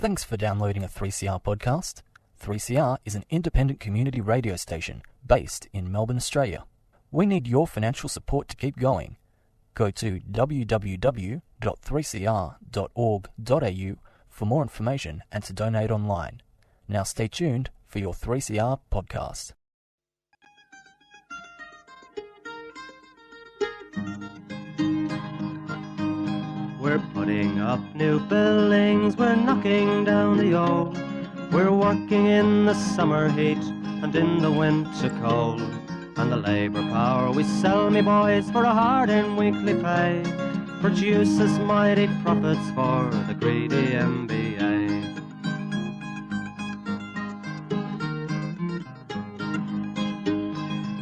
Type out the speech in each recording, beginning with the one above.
Thanks for downloading a 3CR podcast. 3CR is an independent community radio station based in Melbourne, Australia. We need your financial support to keep going. Go to www.3cr.org.au for more information and to donate online. Now stay tuned for your 3CR podcast. We're putting up new buildings, we're knocking down the old. We're working in the summer heat and in the winter cold. And the labour power we sell, me boys, for a hard-earned weekly pay produces mighty profits for the greedy MBA.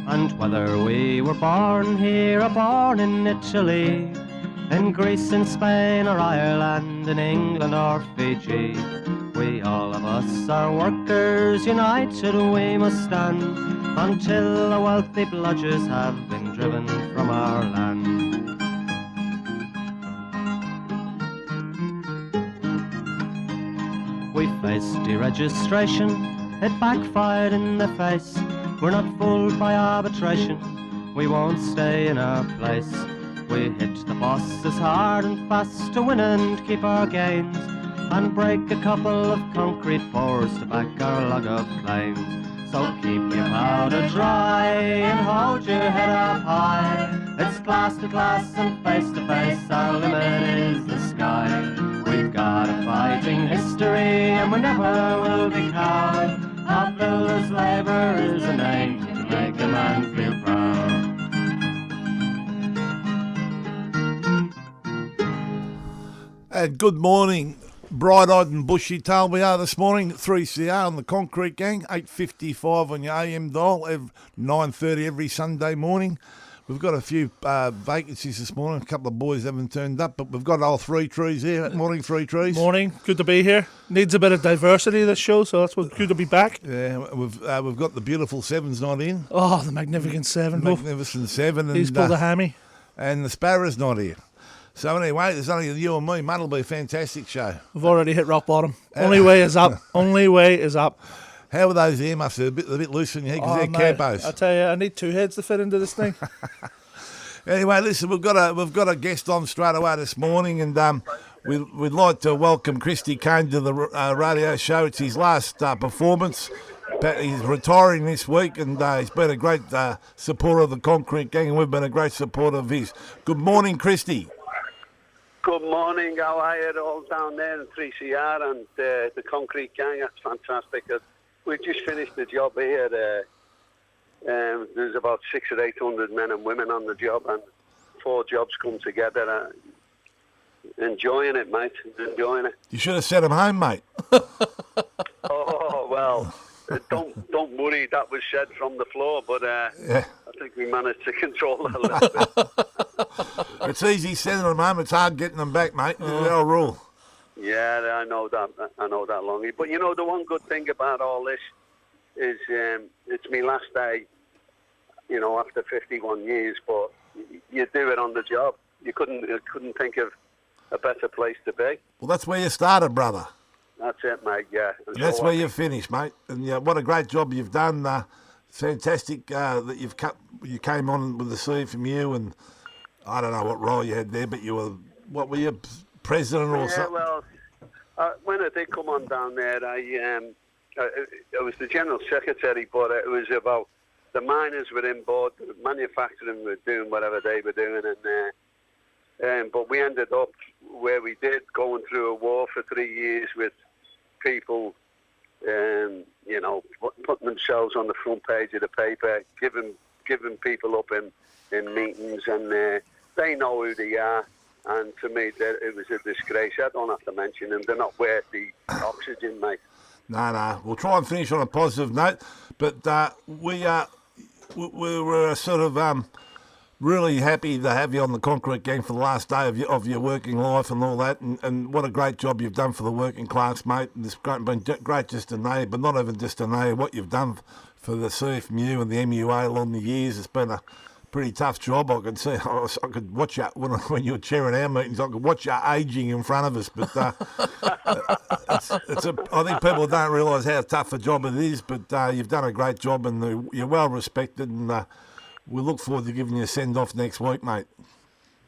And whether we were born here or born in Italy, in Greece, in Spain or Ireland, in England or Fiji, we all of us are workers, united we must stand, until the wealthy bludgers have been driven from our land. We faced deregistration, it backfired in the face. We're not fooled by arbitration, we won't stay in our place. We hit the bosses hard and fast to win and keep our gains, and break a couple of concrete pours to back our log of claims. So keep your powder dry and hold your head up high. It's class to class and face to face, our limit is the sky. We've got a fighting history and we never will be cowed. Our builders' labour is a name to make a man feel proud. And good morning, bright-eyed and bushy-tailed we are this morning, 3CR on the Concrete Gang, 8:55 on your AM dial, 9:30 every Sunday morning. We've got a few vacancies this morning, a couple of boys haven't turned up, but we've got all Three Trees here. Morning, Three Trees. Morning, good to be here. Needs a bit of diversity, this show, so that's good to be back. Yeah, we've got the beautiful Seven's not in. Oh, the Magnificent Seven. Magnificent Seven. And, he's pulled a hammy. And the Sparrow's not here. So anyway, there's only you and me, mate. It'll be a fantastic show. We've already hit rock bottom. Only way is up. Only way is up. How are those earmuffs? They're a bit loose in your head because they're capos. I tell you, I need two heads to fit into this thing. Anyway, listen, we've got a guest on straight away this morning, and we'd like to welcome Christy Cain to the radio show. It's his last performance. He's retiring this week, and he's been a great supporter of the Concrete Gang, and we've been a great supporter of his. Good morning, Christy. Good morning, how are you all down there in 3CR and the Concrete Gang? That's fantastic. We just finished the job here. There's about 600 or 800 men and women on the job, and 4 jobs come together. Enjoying it, mate. Enjoying it. You should have sent him home, mate. Oh, well, don't worry. That was said from the floor, but yeah. I think we managed to control that a little bit. It's easy sending them home. It's hard getting them back, mate. It's our rule. Yeah, I know that, Longy. But you know, the one good thing about all this is it's my last day. You know, after 51 years, but you do it on the job. You couldn't think of a better place to be. Well, that's where you started, brother. That's it, mate. Yeah. And that's where you finished, mate. And what a great job you've done. Fantastic that you came on with the CFMEU, and I don't know what role you had there, but you were president or something? Yeah, well, when I did come on down there, I was the general secretary, but it was about the miners were in board, the manufacturing were doing whatever they were doing, and but we ended up where we did, going through a war for 3 years with people, you know, putting themselves on the front page of the paper, giving people up in meetings, and they know who they are. And to me, it was a disgrace. I don't have to mention them. They're not worth the oxygen, mate. No. We'll try and finish on a positive note. But we were sort of really happy to have you on the Concrete Gang for the last day of your working life and all that. And what a great job you've done for the working class, mate. And it's been great just to know, but not even just to know what you've done for the CFMEU and the MUA along the years. It's been pretty tough job. I could see. I could watch you when you were chairing our meetings. I could watch you ageing in front of us. But I think people don't realise how tough a job it is. But you've done a great job, and you're well respected. And we look forward to giving you a send off next week, mate.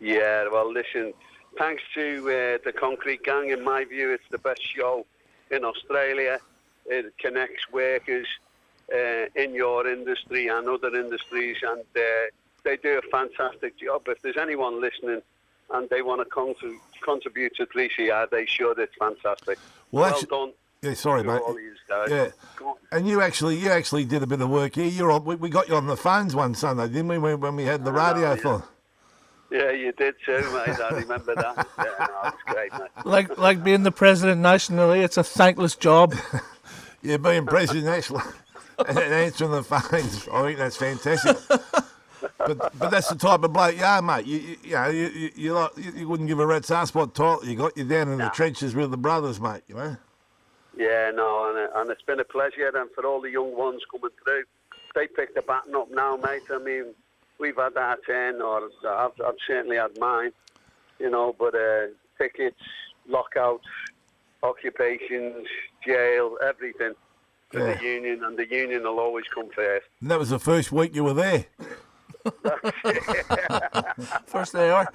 Yeah. Well, listen. Thanks to the Concrete Gang. In my view, it's the best show in Australia. It connects workers in your industry and other industries, and they do a fantastic job. If there's anyone listening and they want to contribute to 3CR, they should. It's fantastic. Well done. Yeah, sorry, mate. All these guys. Yeah, and you actually did a bit of work here. We got you on the phones one Sunday, didn't we? When we had the radio thon. Yeah, you did too, mate. I remember that. Yeah, no, it's great, mate. Like being the president nationally, it's a thankless job. Yeah, being president nationally and answering the phones, I think that's fantastic. But that's the type of bloke you are, mate. You wouldn't give a rat's ass what title you got. You're down in the trenches with the brothers, mate. You know. Yeah, no, and it's been a pleasure, and for all the young ones coming through, they pick the baton up now, mate. I mean, we've had our turn, or I've certainly had mine, you know. But tickets, lockouts, occupations, jail, everything for the union, and the union will always come first. And that was the first week you were there. First they are.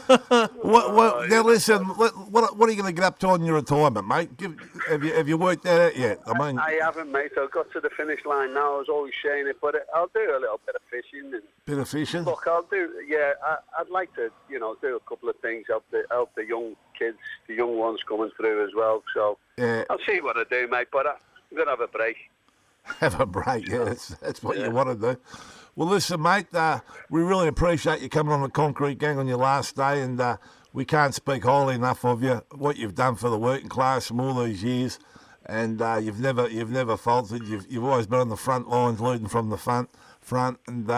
Now listen, what are you going to get up to on your retirement, mate? Have you worked that out yet? I haven't, mate. I've got to the finish line now. I was always saying it, but I'll do a little bit of fishing. Bit of fishing? Look, I'll do. Yeah, I'd like to, do a couple of things, help the young kids, the young ones coming through as well. So yeah. I'll see what I do, mate. But I'm gonna have a break. Have a break, yeah. That's what you want to do. Well, listen, mate, we really appreciate you coming on the Concrete Gang on your last day, and we can't speak highly enough of you, what you've done for the working class from all these years, and you've never faltered. You've always been on the front lines, leading from the front, and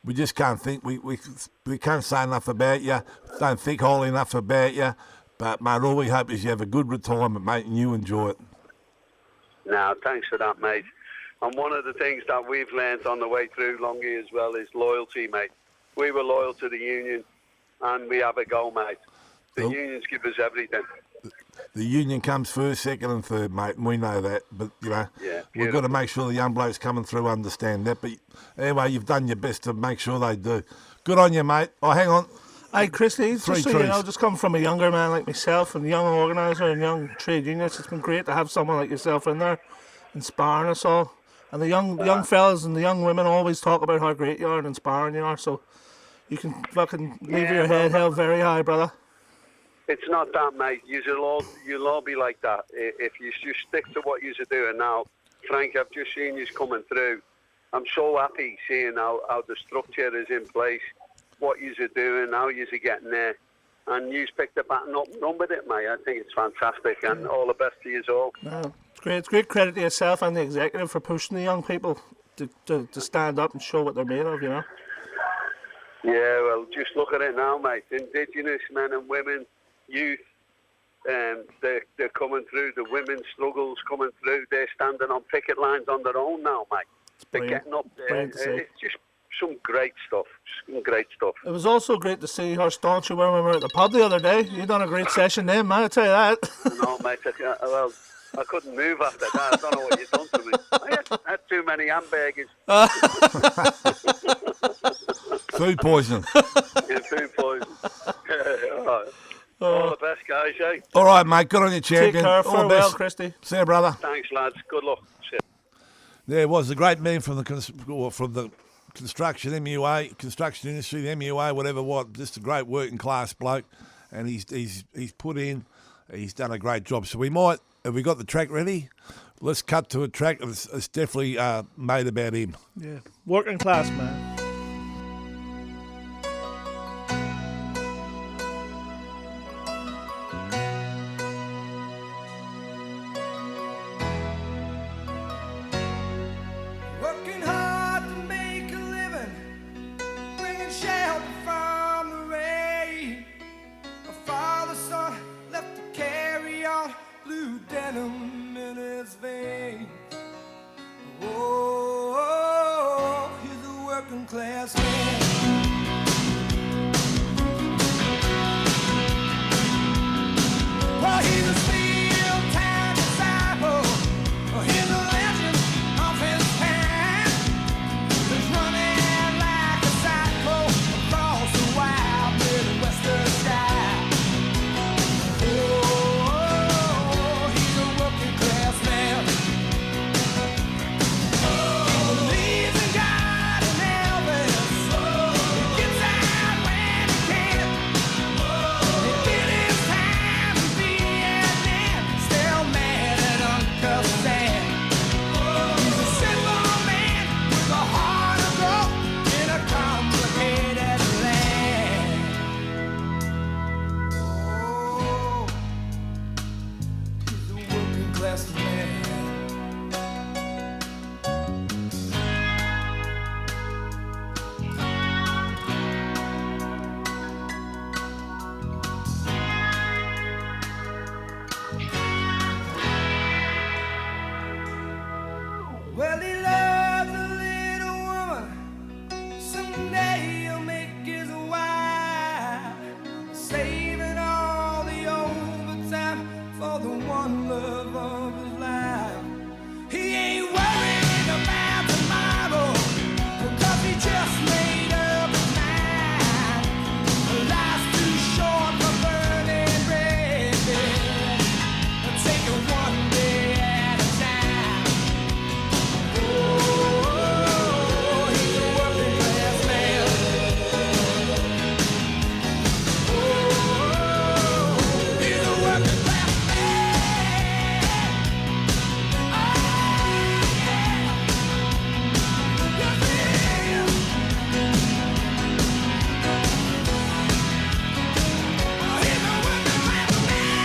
we just can't think. We can't say enough about you. Don't think highly enough about you. But mate, all we hope is you have a good retirement, mate, and you enjoy it. No, thanks for that, mate. And one of the things that we've learned on the way through Longy as well is loyalty, mate. We were loyal to the union, and we have a go, mate. The unions give us everything. The union comes first, second and third, mate, and we know that. But, we've got to make sure the young blokes coming through understand that. But anyway, you've done your best to make sure they do. Good on you, mate. Oh, hang on. Hey, Christy, just so just come from a younger man like myself and a young organiser and young trade unions, it's been great to have someone like yourself in there inspiring us all. And the young fellas and the young women always talk about how great you are and inspiring you are, so you can fucking leave your head held very high, brother. It's not that, mate. You'll all be like that. If you just stick to what you're doing now. Frank, I've just seen you coming through. I'm so happy seeing how the structure is in place, what you're doing, how you're getting there. And you've picked the baton up and run with it, mate. I think it's fantastic, and all the best to you all. No. It's great credit to yourself and the executive for pushing the young people to stand up and show what they're made of, you know. Yeah, well, just look at it now, mate. Indigenous men and women, youth, they're coming through. The women's struggles coming through. They're standing on picket lines on their own now, mate. They're getting up there. It's just some great stuff. It was also great to see how staunch you were when we were at the pub the other day. You done a great session then, man, I'll tell you that. No, mate, I couldn't move after that. I don't know what you've done to me. I had too many hamburgers. Food poisoning. Yeah, food poisoning. All the best, guys, eh? All right, mate. Good on you, champion. Take care. Farewell, Christy. See you, brother. Thanks, lads. Good luck. See you. There was a great man from the construction MUA, construction industry, the MUA, whatever what. Just a great working class bloke, and he's put in. He's done a great job. So we might. Have we got the track ready? Let's cut to a track. It's definitely made about him. Yeah, working class man. Working hard to make a living, bringing shelter from the rain. A father, son, left to carry on. Blue denim in his veins. Oh, he's a working class man. class man. Well, he loves a little woman. Someday he'll make his wife, saving all the overtime for the one love of his life. He ain't worried about tomorrow, because he just made up his mind. Life's too short for burning bridges. Take it one day at a time. Oh, he's a working class man. Oh, he's a working class man. Oh, yeah. Yes, he is. Oh, he's a working class man.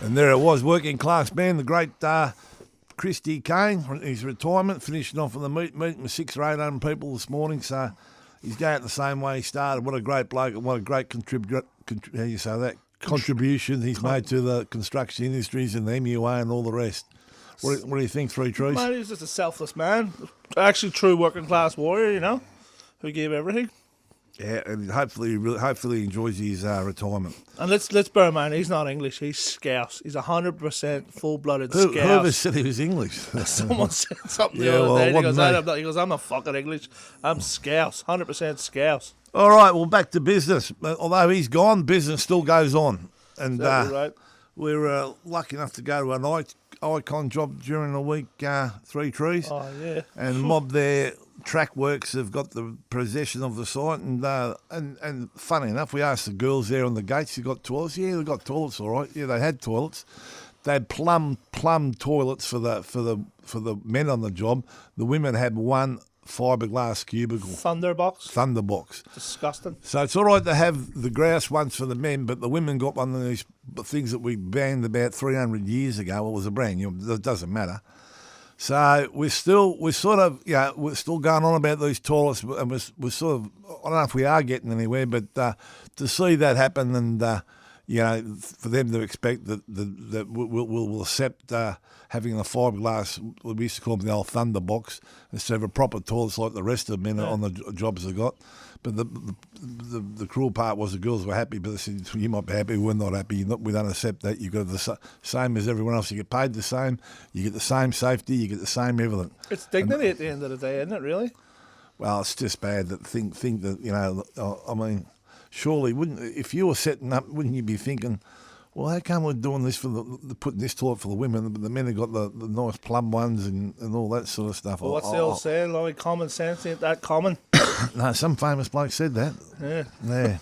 And there it was, working class man, the great Christy Cain, his retirement, finishing off with a meeting with 600 or 800 people this morning. So he's going the same way he started. What a great bloke and what a great contribution he's made to the construction industries and the MUA and all the rest. What do you think, Three Trees? Man, he's just a selfless man. Actually, true working class warrior, you know, who gave everything. Yeah, and hopefully he enjoys his retirement. And let's bear in mind, he's not English. He's Scouse. He's 100% full-blooded Scouse. Whoever said he was English? Someone said something Yeah, the other well, day. wasn't they? He goes, I'm not fucking English. I'm Scouse. 100% Scouse. All right, well, back to business. Although he's gone, business still goes on. And Right. we're lucky enough to go to an icon job during the week, Three Trees. Oh, yeah. And mob their track works have got the possession of the site, and funny enough, we asked the girls there on the gates, you got toilets? Yeah, they got toilets, all right. Yeah, they had toilets. They had plum toilets for the men on the job. The women had one fiberglass cubicle. Thunderbox. Disgusting. So it's all right to have the grouse ones for the men, but the women got one of these things that we banned about 300 years ago. Well, it was a brand new. It doesn't matter. So we're still going on about these toilets, and we're sort of, I don't know if we are getting anywhere, but to see that happen and for them to expect that we'll accept having the fiberglass, we used to call them the old thunderbox, instead of a proper toilets like the rest of the men on the jobs they got. But the cruel part was the girls were happy, but they said, you might be happy, we're not happy. We don't accept that. You've got the same as everyone else. You get paid the same, you get the same safety, you get the same everything. It's dignity at the end of the day, isn't it, really? Well, it's just bad that think that, I mean, surely, if you were setting up, wouldn't you be thinking, well, how come we're doing this putting this toilet for the women, but the men have got the nice plum ones and all that sort of stuff? Well, what's the old saying? Like, common sense ain't that common. No, some famous bloke said that. Yeah.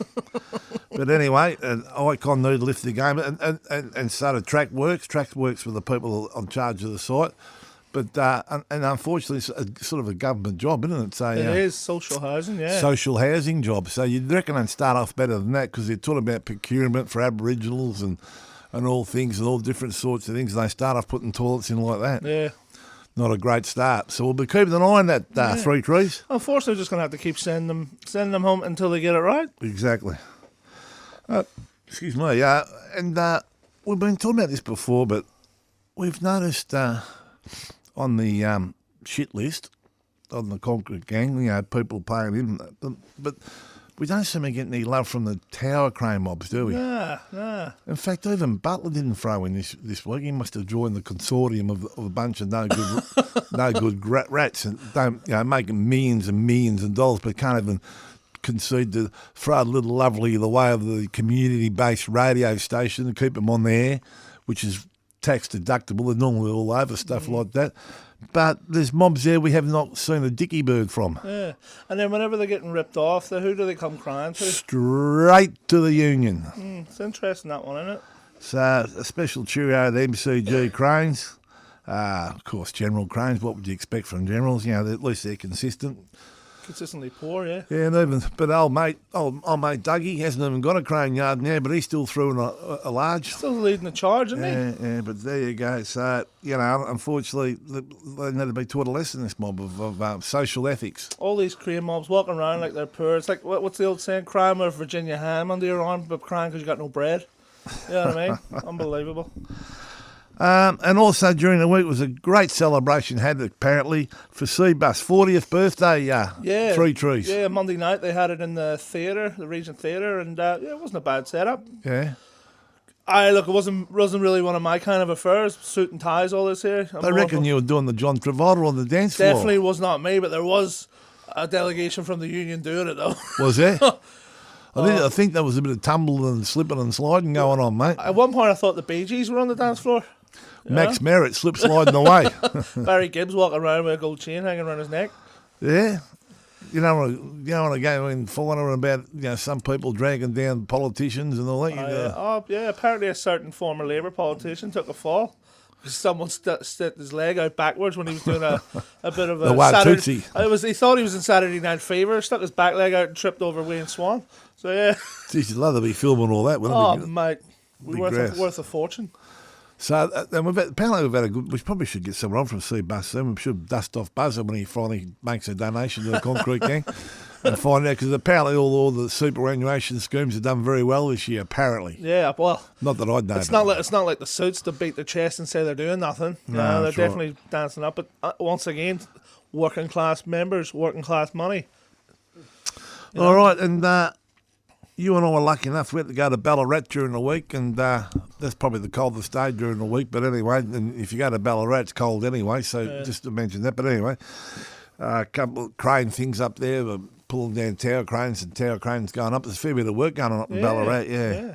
But anyway, Icon need to lift the game and started track works. Track works with the people on charge of the site. But and unfortunately, it's sort of a government job, isn't it? It is social housing, yeah. Social housing job. So you'd reckon I'd start off better than that, because they're talking about procurement for Aboriginals and all things and all different sorts of things. And they start off putting toilets in like that. Yeah. Not a great start. So we'll be keeping an eye on that, Three Trees. Unfortunately, we're just going to have to keep sending them home until they get it right. Exactly. Excuse me. And we've been talking about this before, but we've noticed on the shit list, on the concrete gang, people paying in. But we don't seem to get any love from the tower crane mobs, do we? Nah. In fact, even Butler didn't throw in this week. He must have joined the consortium of a bunch of no good rats and don't making millions and millions of dollars, but can't even concede to throw a little lovely the way of the community-based radio station and keep them on the air, which is tax deductible. They're normally all over stuff like that. But there's mobs there we have not seen a dicky bird from. Yeah, and then whenever they're getting ripped off, who do they come crying to? Straight to the union. It's interesting, that one, isn't it? So a special cheerio to MCG Cranes. Of course, General Cranes. What would you expect from Generals? At least they're consistent. Consistently poor, yeah. Yeah, but old mate Dougie hasn't even got a crane yard now, but he's still through a large. Still leading the charge, isn't he? Yeah, but there you go. So, unfortunately, they need to be taught a lesson, this mob of social ethics. All these crane mobs walking around like they're poor. It's like, what's the old saying? Crime with Virginia ham under your arm, but crying because you got no bread. You know what I mean? Unbelievable. And also during the week was a great celebration had apparently for Seabus 40th birthday. 3 Trees. Yeah, Monday night they had it in the theatre, the Regent Theatre, and it wasn't a bad setup. Yeah. It wasn't really one of my kind of affairs. Suit and ties, all this here. I reckon you were doing the John Travolta on the dance floor. Definitely was not me, but there was a delegation from the union doing it though. Was there? I think there was a bit of tumbling and slipping and sliding going on, mate. At one point I thought the Bee Gees were on the dance floor. Max Merritt slip sliding away. Barry Gibbs walking around with a gold chain hanging around his neck. Yeah. You don't want to go in following about some people dragging down politicians and all that. Apparently a certain former Labour politician took a fall. Someone stuck his leg out backwards when he was doing a bit of a Saturday. He thought he was in Saturday Night Fever. Stuck his back leg out and tripped over Wayne Swan. So yeah. Geez, you'd love to be filming all that, wouldn't it? Mate, worth a fortune. So apparently we've had a good. We probably should get someone on from Seabus soon. We should dust off Buzzer when he finally makes a donation to the concrete gang, and find out, because apparently all the superannuation schemes have done very well this year. Apparently, yeah. Well, not that I'd know. It's not like the suits to beat their chest and say they're doing nothing. No, they're definitely dancing up. But once again, working class members, working class money. All right, and you and I were lucky enough. We had to go to Ballarat during the week, and that's probably the coldest day during the week. But anyway, and if you go to Ballarat, it's cold anyway, so just to mention that. But anyway, a couple of crane things up there, we're pulling down tower cranes and tower cranes going up. There's a fair bit of work going on up in Ballarat, yeah.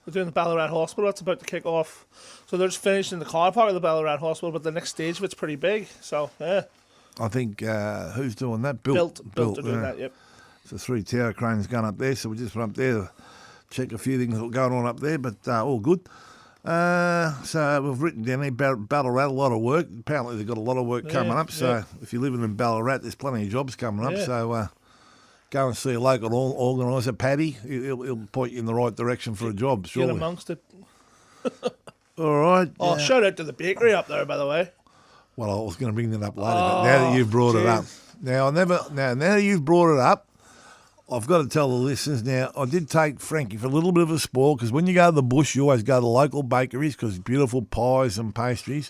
We're doing the Ballarat Hospital. That's about to kick off. So they're just finishing the car park of the Ballarat Hospital, but the next stage of it's pretty big. So, yeah. I think, who's doing that? Built are doing that, yep. So 3 tower cranes going up there, so we just went up there to check a few things that were going on up there, but all good. So we've written down here, Ballarat, a lot of work. Apparently they've got a lot of work coming up, so if you're living in Ballarat, there's plenty of jobs coming up, so go and see a local organiser, Paddy. He'll point you in the right direction for a job, surely. Get amongst it. All right. Oh, shout out to the bakery up there, by the way. Well, I was going to bring that up later, but now that you've brought it up. Now that you've brought it up, I've got to tell the listeners now, I did take Frankie for a little bit of a spoil, because when you go to the bush, you always go to local bakeries because beautiful pies and pastries.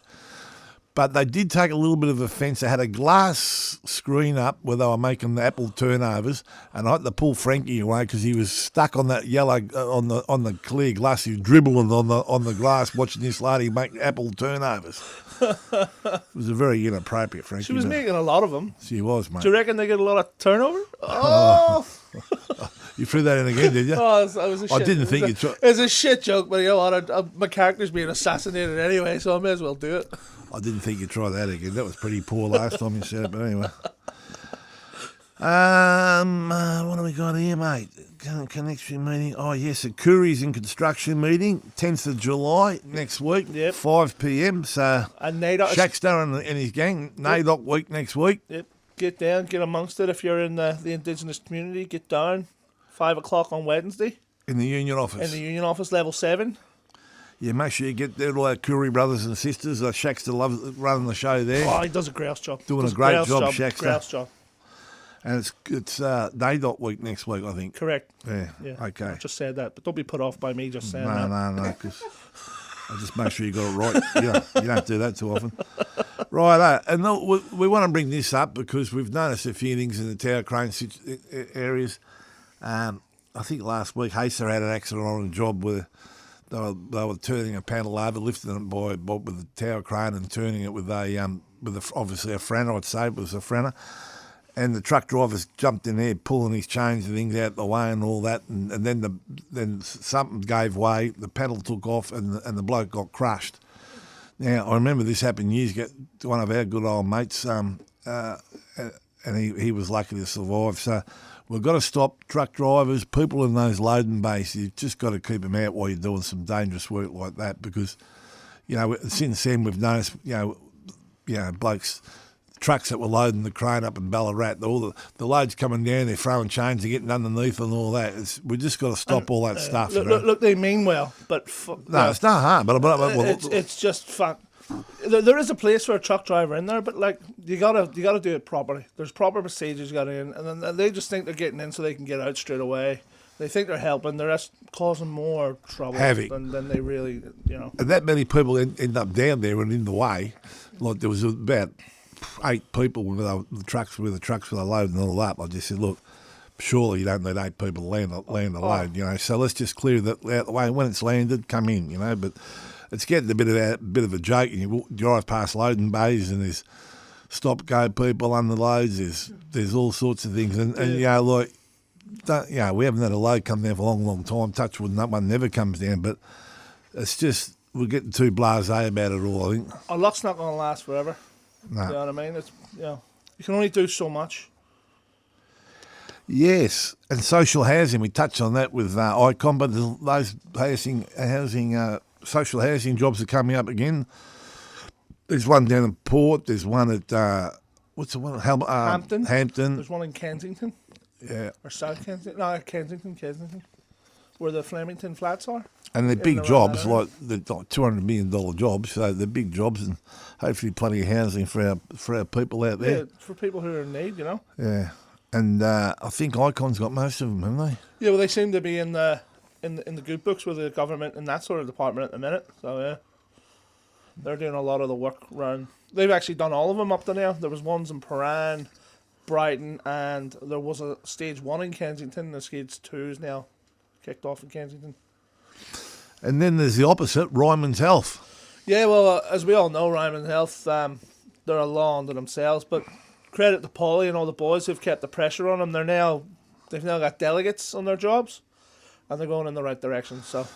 But they did take a little bit of offence. They had a glass screen up where they were making the apple turnovers, and I had to pull Frankie away because he was stuck on that yellow, on the clear glass. He was dribbling on the glass watching this lady make apple turnovers. It was a very inappropriate, Frankie. She was making a lot of them. She was, mate. Do you reckon they get a lot of turnover? Oh! You threw that in again, did you? Oh, it was a shit. I didn't think you'd try. It's a shit joke, but you know what? My character's being assassinated anyway, so I may as well do it. I didn't think you'd try that again. That was pretty poor last time you said it, but anyway. What have we got here, mate? Connection meeting. Oh, yes, a Couriers in Construction meeting, 10th of July next week, 5 p.m. So, and NAIDOC, Shackster and his gang, NAIDOC week next week. Yep. Get down, get amongst it. If you're in the Indigenous community, get down. 5 o'clock on Wednesday. In the union office. In the union office, level 7. Yeah, make sure you get there, all our Koori brothers and sisters. Shaxter loves running the show there. Oh, he does a grouse job. Doing a great job, Shaxter. Grouse job. And it's NAIDOC week next week, I think. Correct. Yeah. Okay. I just said that, but don't be put off by me just saying that. No, because I just make sure you got it right. You don't do that too often. Right, and we want to bring this up because we've noticed a few things in the tower crane areas. I think last week Hacer had an accident on a job where they were turning a panel over, lifting it with a tower crane and turning it with obviously a franner. I'd say it was a franner. And the truck drivers jumped in there, pulling his chains and things out the way and all that, and then something gave way, the panel took off, and the bloke got crushed. Now I remember this happened years ago to one of our good old mates, and he was lucky to survive. So we've got to stop truck drivers, people in those loading bays. You've just got to keep them out while you're doing some dangerous work like that, because since then we've noticed blokes. Trucks that were loading the crane up in Ballarat, all the loads coming down, they're throwing chains, they're getting underneath and all that. We just got to stop all that stuff. Look, they mean well, but it's not hard. But it's just fun. There is a place for a truck driver in there, but like you gotta do it properly. There's proper procedures you got in, and then they just think they're getting in so they can get out straight away. They think they're helping. They're just causing more trouble than they really, And that many people end up down there and in the way. Like there was about 8 people with the trucks were loading it all up. I just said, look, surely you don't need 8 people to land the load, So let's just clear that out the way. When it's landed, come in, But it's getting a bit of a joke. And you drive past loading bays and there's stop-go people under loads. There's all sorts of things, and we haven't had a load come down for a long, long time. Touch wood, that one never comes down, but it's just we're getting too blasé about it all. I think our luck's not going to last forever. No. You know what I mean? It's you can only do so much. Yes, and social housing. We touched on that with ICON, but those social housing jobs are coming up again. There's one down in Port. There's one at what's the one? Hampton. Hampton. There's one in Kensington. Yeah. Or South Kensington. No, Kensington. Where the Flemington flats are. And they're big jobs, like $200 million jobs, so they're big jobs, and hopefully plenty of housing for our people out there. Yeah, for people who are in need, Yeah, and I think ICON's got most of them, haven't they? Yeah, well, they seem to be in the good books with the government and that sort of department at the minute. So yeah, they're doing a lot of the work around. They've actually done all of them up to now. There was ones in Paran, Brighton, and there was a stage 1 in Kensington. The stage 2 is now kicked off in Kensington. And then there's the opposite, Ryman's Health. Yeah, well, as we all know, Ryman's Health, they're a law unto themselves, but credit to Paulie and all the boys who've kept the pressure on them. They've now got delegates on their jobs, and they're going in the right direction. So,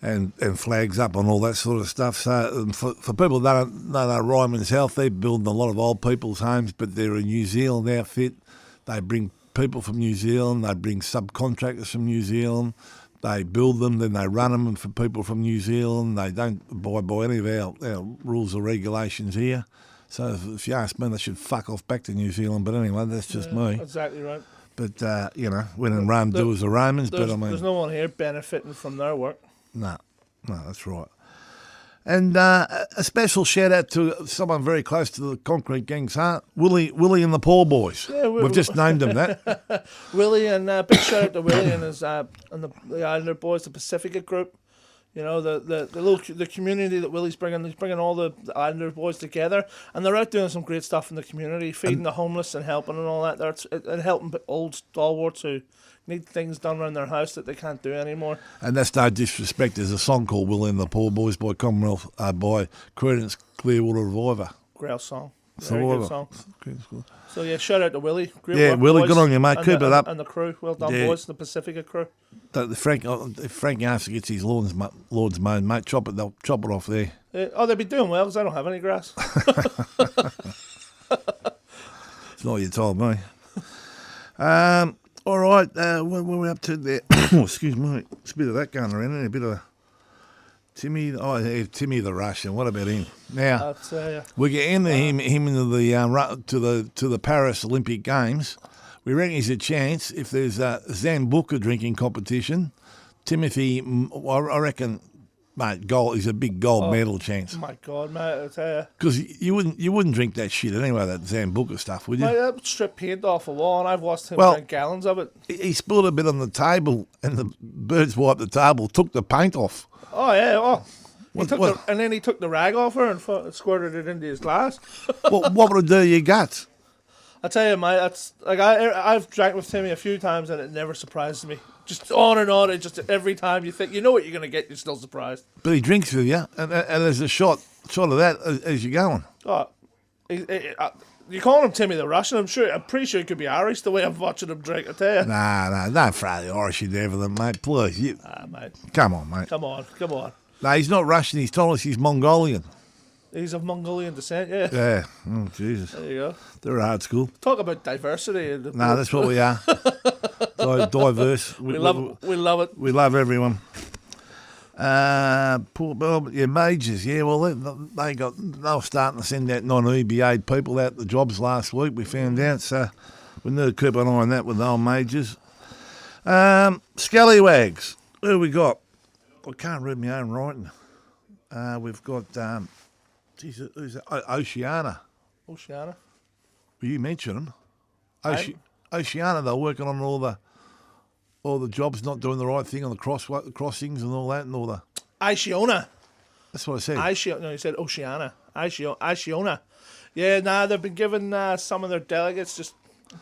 and flags up on all that sort of stuff. So for people that don't know Ryman's Health, they're building a lot of old people's homes, but they're a New Zealand outfit. They bring people from New Zealand, they bring subcontractors from New Zealand, they build them, then they run them for people from New Zealand. They don't abide by any of our rules or regulations here. So if you ask me, they should fuck off back to New Zealand. But anyway, that's just me. Exactly right. But, when in Rome, do as the Romans. But I mean, there's no one here benefiting from their work. No, that's right. And a special shout out to someone very close to the Concrete Gang's heart, Willie and the Poor Boys. Yeah, we've just named them that. Willie, and big shout out to Willie and his and the Islander boys, the Pacifica group. The community that Willie's bringing. He's bringing all the Islander boys together, and they're out doing some great stuff in the community, feeding the homeless and helping and all that. And helping old stalwarts who need things done around their house that they can't do anymore. And that's no disrespect. There's a song called Willie and the Poor Boys by Commonwealth, by Credence Clearwater Reviver. Great song. Very good song. So yeah, shout out to Willie. Great work, Willie, boys. Good on you, mate. Keep it up. And the crew. Well done, boys. The Pacifica crew. If Frank Arthur gets his lawns mown, mate, they'll chop it off there. They'll be doing well because I don't have any grass. It's not what you told me. All right, what were we up to there? Excuse me, it's a bit of that going around, isn't it? A bit of Timmy. Oh, yeah, Timmy the Russian. What about him? Now we get him into the to the Paris Olympic Games. We reckon he's a chance if there's a Zambuca drinking competition. Timothy, I reckon, mate, he's a big gold medal chance. Oh my God, mate, I tell you. Because you wouldn't drink that shit anyway, that Zambuca stuff, would you? Mate, that would strip paint off a wall, and I've watched him drink gallons of it. He spilled a bit on the table, and the birds wiped the table, took the paint off. Oh yeah, and then he took the rag off her and squirted it into his glass. What would it do to your guts? I tell you, mate, that's like I've drank with Timmy a few times and it never surprises me. Just on and on, it just every time you think you know what you're gonna get, you're still surprised. But he drinks with you, and there's a shot of that as you're going. Oh, you call him Timmy the Russian? I'm pretty sure he could be Irish the way I'm watching him drink. I tell you. Nah, don't throw the Irish in there for them, mate. Please, mate. Come on, mate. Come on. No, he's not Russian. He's told us he's Mongolian. He's of Mongolian descent, yeah. Yeah. Oh, Jesus. There you go. They're hard school. Talk about diversity. No, that's what we are. Diverse. We love it. We love everyone. Majors. Yeah, well, they were starting to send out non-EBA people out the jobs last week. We found out, so we need to keep an eye on that with the old majors. Scallywags. Who we got? I can't read my own writing. We've got. Who's that? Oceana. Oceana. Well, you mentioned them. Oceana, they're working on all the jobs, not doing the right thing on the crossings and all that, and all the. Oceana. That's what I said. No, you said Oceana. Oceana. Yeah, they've been given some of their delegates just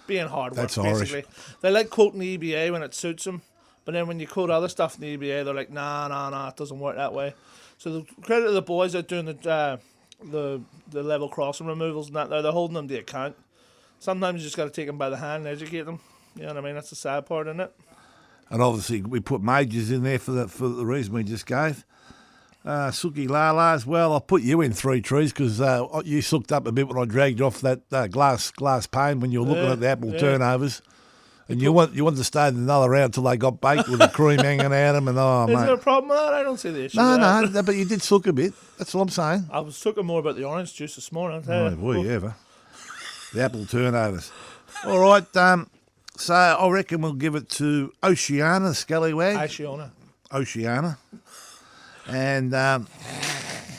being hard work. That's basically. Irish. They like quoting the EBA when it suits them, but then when you quote other stuff in the EBA, they're like, nah, it doesn't work that way. So the credit to the boys out doing the level crossing removals and that, they're holding them to account. Sometimes you just got to take them by the hand and educate them. You know what I mean? That's the sad part, isn't it? And obviously we put majors in there for the reason we just gave. Sooky Lala as well. I'll put you in 3 trees because you sucked up a bit when I dragged you off that glass pane when you were looking at the apple turnovers. And you want to stay another round till they got baked with the cream hanging out of them. And Is there a problem with that? I don't see the issue. No, but you did suck a bit. That's what I'm saying. I was talking more about the orange juice this morning. I'll tell you. Boy, ever. The apple turnovers. All right, so I reckon we'll give it to Oceana, Scallywag. Oceana. And,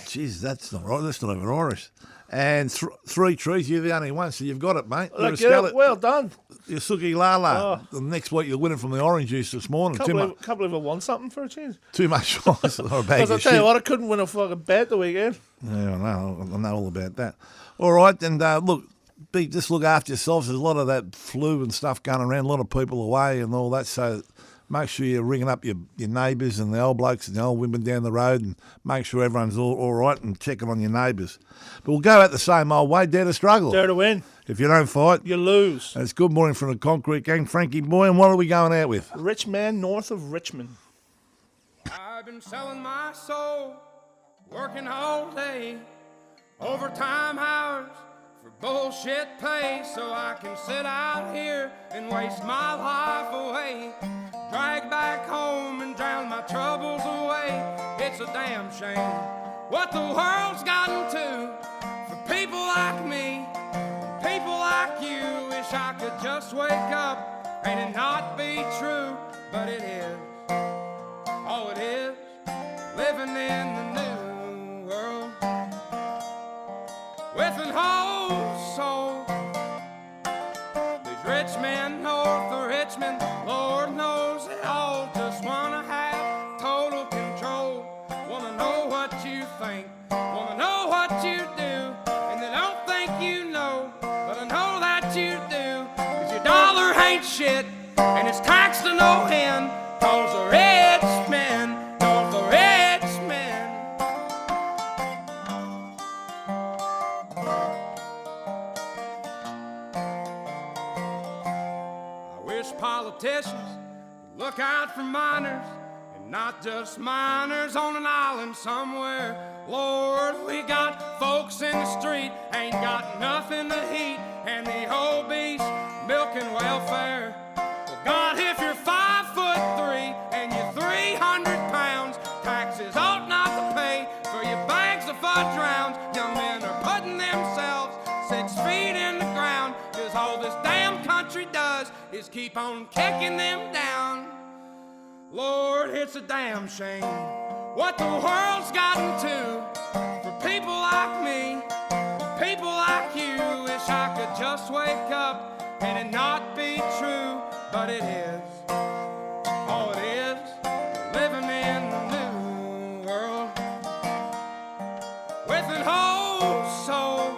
geez, that's not right. That's not even Irish. And 3 trees, you're the only one, so you've got it, mate. Well done. You're Sooky Lala. The next week you'll win it from the orange juice this morning. Can't believe I won something for a change. Too much rice or a bag Because of I'll tell you what, I couldn't win a fucking bet the weekend. Yeah, I know all about that. All right, and look, just look after yourselves. There's a lot of that flu and stuff going around, a lot of people away and all that, so make sure you're ringing up your neighbours and the old blokes and the old women down the road and make sure everyone's all right and checking on your neighbours. But we'll go out the same old way, dare to struggle. Dare to win. If you don't fight, you lose. And it's good morning from the Concrete Gang. Frankie boy, and what are we going out with? Rich man north of Richmond. I've been selling my soul, working all day, overtime hours for bullshit pay, so I can sit out here and waste my life away, drag back home and drown my troubles away. It's a damn shame what the world's gotten to for people like me, people like you. Wish I could just wake up and it not be true, but it is. Oh, it is living in the new world with an whole soul. These rich men north of Richmond, Lord knows they all just wanna have total control. Wanna know what you think, wanna know what you do, and they don't think you know, but I know that you do. 'Cause your dollar ain't shit, and it's taxed to no end. 'Cause the rich men, cause the rich men. I wish politicians would look out for miners, and not just miners on an island somewhere. Lord, we got folks in the street, ain't got nothing to eat, and the obese milking welfare. Well, God, if you're 5'3" and you're 300 pounds, taxes ought not to pay for your bags of fudge rounds. Young men are putting themselves 6 feet in the ground, 'cause all this damn country does is keep on kicking them down. Lord, it's a damn shame what the world's gotten to for people like me, people like you. Wish I could just wake up and it not be true, but it is. Oh, it is living in the new world with an whole soul.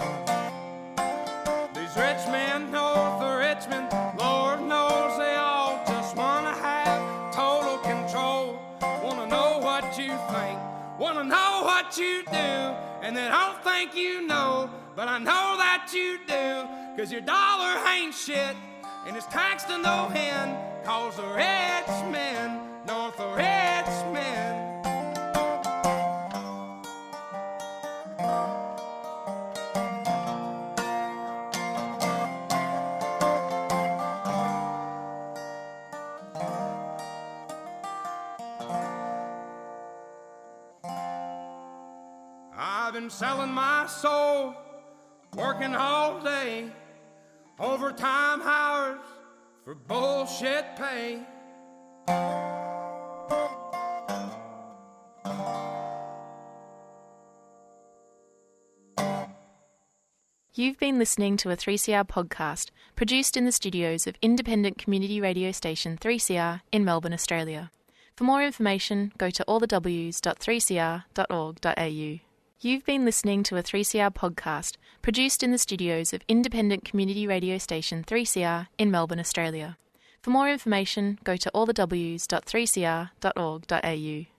These rich men know what you do, and they don't think you know, but I know that you do, 'cause your dollar ain't shit, and it's taxed to no end, 'cause the rich men, North the rich men. I've been selling my soul, working all day, overtime hours for bullshit pay. You've been listening to a 3CR podcast produced in the studios of independent community radio station 3CR in Melbourne, Australia. For more information, go to allthews.3cr.org.au. You've been listening to a 3CR podcast produced in the studios of independent community radio station 3CR in Melbourne, Australia. For more information, go to allthews.3cr.org.au.